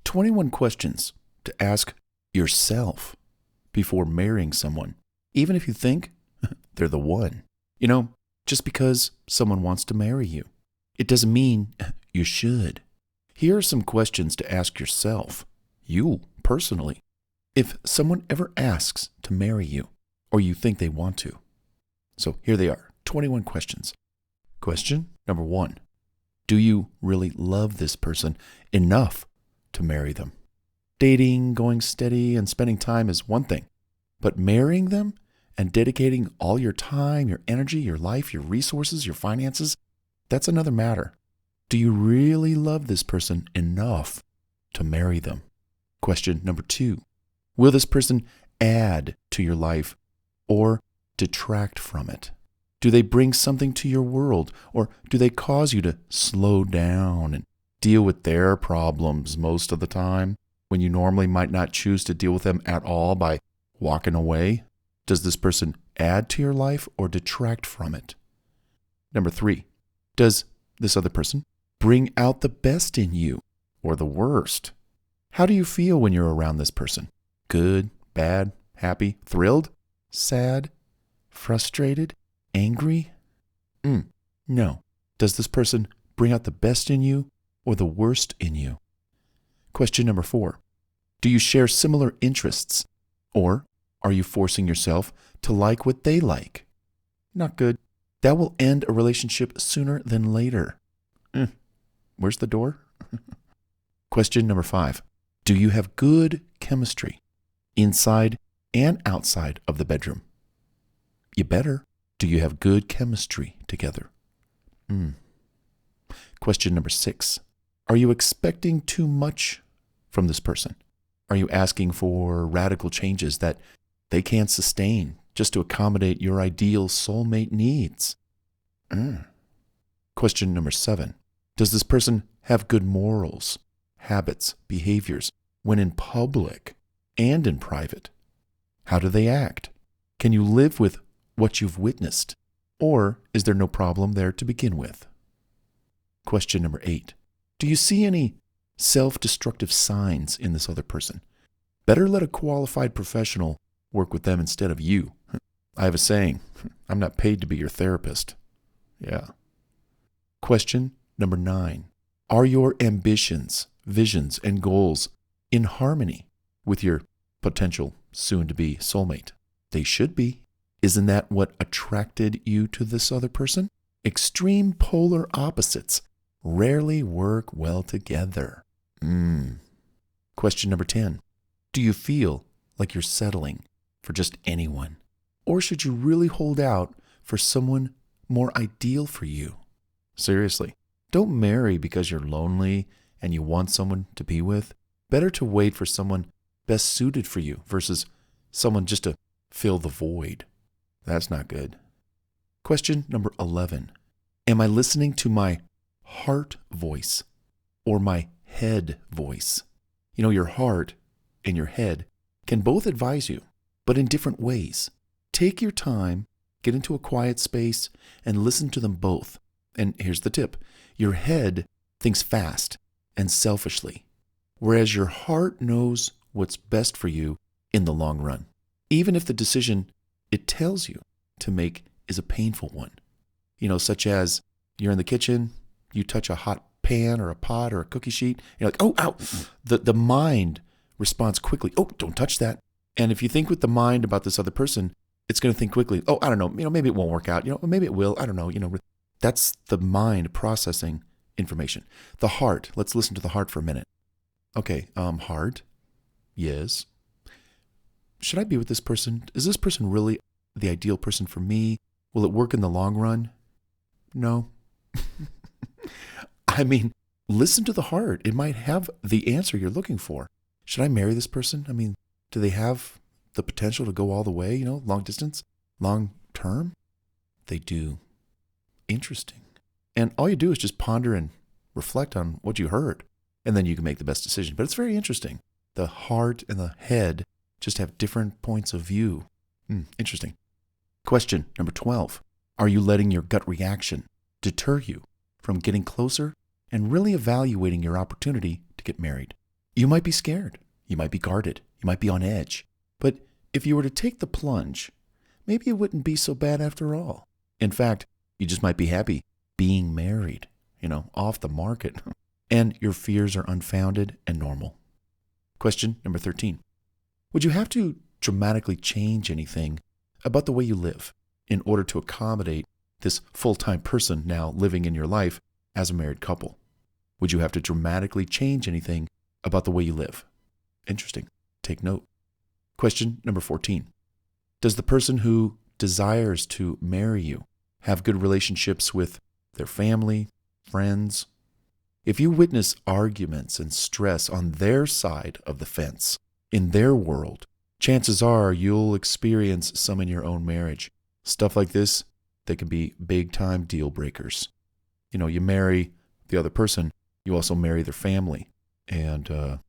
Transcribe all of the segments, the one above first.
21 questions to ask yourself before marrying someone, even if you think they're the one. Just because someone wants to marry you, it doesn't mean you should. Here are some questions to ask yourself, you personally, if someone ever asks to marry you or you think they want to. So here they are, 21 questions. Question number 1. Do you really love this person enough to marry them? Dating, going steady, and spending time is one thing, but marrying them and dedicating all your time, your energy, your life, your resources, your finances, that's another matter. Do you really love this person enough to marry them? Question number 2. Will this person add to your life or detract from it? Do they bring something to your world, or do they cause you to slow down and deal with their problems most of the time when you normally might not choose to deal with them at all by walking away? Does this person add to your life or detract from it? Number 3, does this other person bring out the best in you or the worst? How do you feel when you're around this person? Good, bad, happy, thrilled, sad, frustrated, angry? No. Does this person bring out the best in you or the worst in you? Question number 4, do you share similar interests, or are you forcing yourself to like what they like? Not good. That will end a relationship sooner than later. Where's the door? Question number 5. Do you have good chemistry inside and outside of the bedroom? You better. Do you have good chemistry together? Question number 6. Are you expecting too much from this person? Are you asking for radical changes that they can't sustain just to accommodate your ideal soulmate needs? Question number 7. Does this person have good morals, habits, behaviors when in public and in private? How do they act? Can you live with what you've witnessed, or is there no problem there to begin with? Question number 8. Do you see any self-destructive signs in this other person? Better let a qualified professional work with them instead of you. I have a saying, I'm not paid to be your therapist. Yeah. Question number 9. Are your ambitions, visions, and goals in harmony with your potential soon-to-be soulmate? They should be. Isn't that what attracted you to this other person? Extreme polar opposites rarely work well together. Question number 10. Do you feel like you're settling for just anyone? Or should you really hold out for someone more ideal for you? Seriously, don't marry because you're lonely and you want someone to be with. Better to wait for someone best suited for you versus someone just to fill the void. That's not good. Question number 11. Am I listening to my heart voice or my head voice? Your heart and your head can both advise you, but in different ways. Take your time, get into a quiet space, and listen to them both. And here's the tip. Your head thinks fast and selfishly, whereas your heart knows what's best for you in the long run, even if the decision it tells you to make is a painful one. Such as you're in the kitchen, you touch a hot pan or a pot or a cookie sheet, you're like, oh, ow. The mind responds quickly, oh, don't touch that. And if you think with the mind about this other person, it's going to think quickly, oh, I don't know, maybe it won't work out, maybe it will, I don't know, that's the mind processing information. The heart, let's listen to the heart for a minute. Okay, heart, yes. Should I be with this person? Is this person really the ideal person for me? Will it work in the long run? No. Listen to the heart. It might have the answer you're looking for. Should I marry this person? Do they have the potential to go all the way, long distance, long term? They do. Interesting. And all you do is just ponder and reflect on what you heard, and then you can make the best decision. But it's very interesting. The heart and the head just have different points of view. Interesting. Question number 12. Are you letting your gut reaction deter you from getting closer and really evaluating your opportunity to get married? You might be scared. You might be guarded. You might be on edge. But if you were to take the plunge, maybe it wouldn't be so bad after all. In fact, you just might be happy being married, off the market. And your fears are unfounded and normal. Question number 13. Would you have to dramatically change anything about the way you live in order to accommodate this full-time person now living in your life as a married couple? Would you have to dramatically change anything about the way you live? Interesting. Take note. Question number 14. Does the person who desires to marry you have good relationships with their family, friends? If you witness arguments and stress on their side of the fence, in their world, chances are you'll experience some in your own marriage. Stuff like this, they can be big-time deal breakers. You marry the other person, you also marry their family. And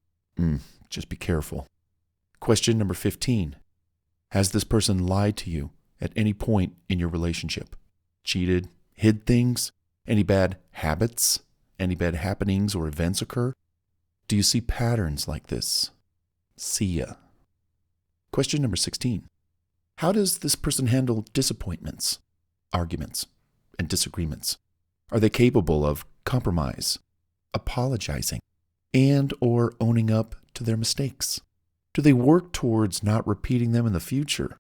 just be careful. Question number 15. Has this person lied to you at any point in your relationship? Cheated? Hid things? Any bad habits? Any bad happenings or events occur? Do you see patterns like this? See ya. Question number 16. How does this person handle disappointments, arguments, and disagreements? Are they capable of compromise, apologizing, and or owning up to their mistakes? Do they work towards not repeating them in the future?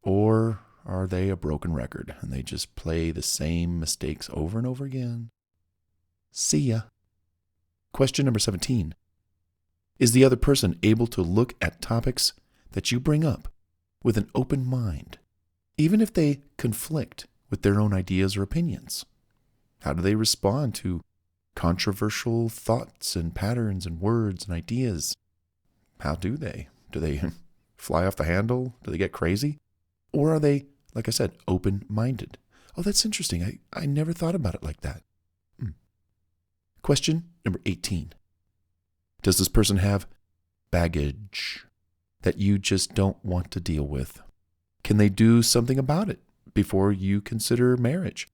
Or are they a broken record and they just play the same mistakes over and over again? See ya. Question number 17. Is the other person able to look at topics that you bring up with an open mind, even if they conflict with their own ideas or opinions? How do they respond to controversial thoughts and patterns and words and ideas? How do they? Do they fly off the handle? Do they get crazy? Or are they, like I said, open-minded? Oh, that's interesting. I never thought about it like that. Question number 18. Does this person have baggage that you just don't want to deal with? Can they do something about it before you consider marriage?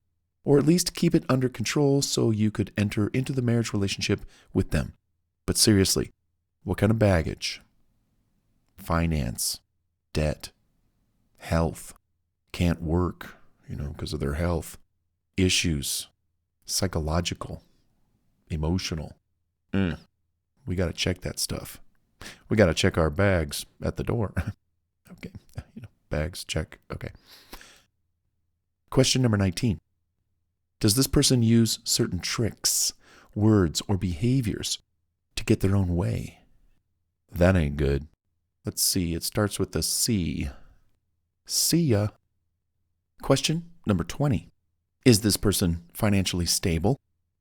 Or at least keep it under control so you could enter into the marriage relationship with them? But seriously, what kind of baggage? Finance, debt, health, can't work, because of their health, issues, psychological, emotional. We got to check that stuff. We got to check our bags at the door. Okay. Bags, check. Okay. Question number 19. Does this person use certain tricks, words, or behaviors to get their own way? That ain't good. Let's see. It starts with a C. See ya. Question number 20. Is this person financially stable?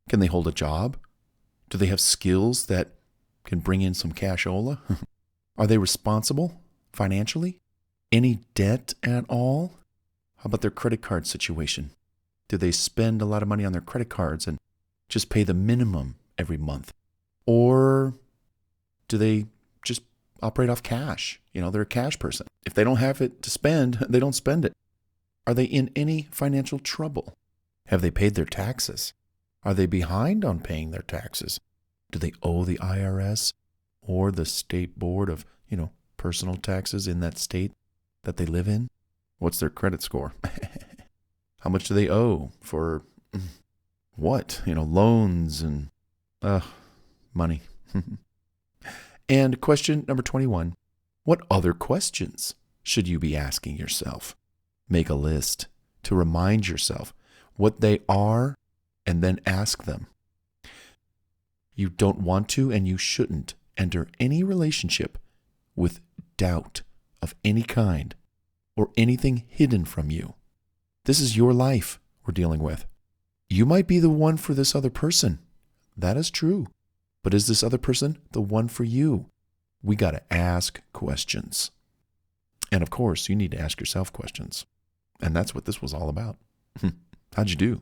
Can they hold a job? Do they have skills that can bring in some cashola? Are they responsible financially? Any debt at all? How about their credit card situation? Do they spend a lot of money on their credit cards and just pay the minimum every month? Or do they just operate off cash? They're a cash person. If they don't have it to spend, they don't spend it. Are they in any financial trouble? Have they paid their taxes? Are they behind on paying their taxes? Do they owe the IRS or the state board of, personal taxes in that state that they live in? What's their credit score? How much do they owe for what? Loans and money. And question number 21. What other questions should you be asking yourself? Make a list to remind yourself what they are and then ask them. You don't want to and you shouldn't enter any relationship with doubt of any kind or anything hidden from you. This is your life we're dealing with. You might be the one for this other person. That is true. But is this other person the one for you? We got to ask questions. And of course, you need to ask yourself questions. And that's what this was all about. How'd you do?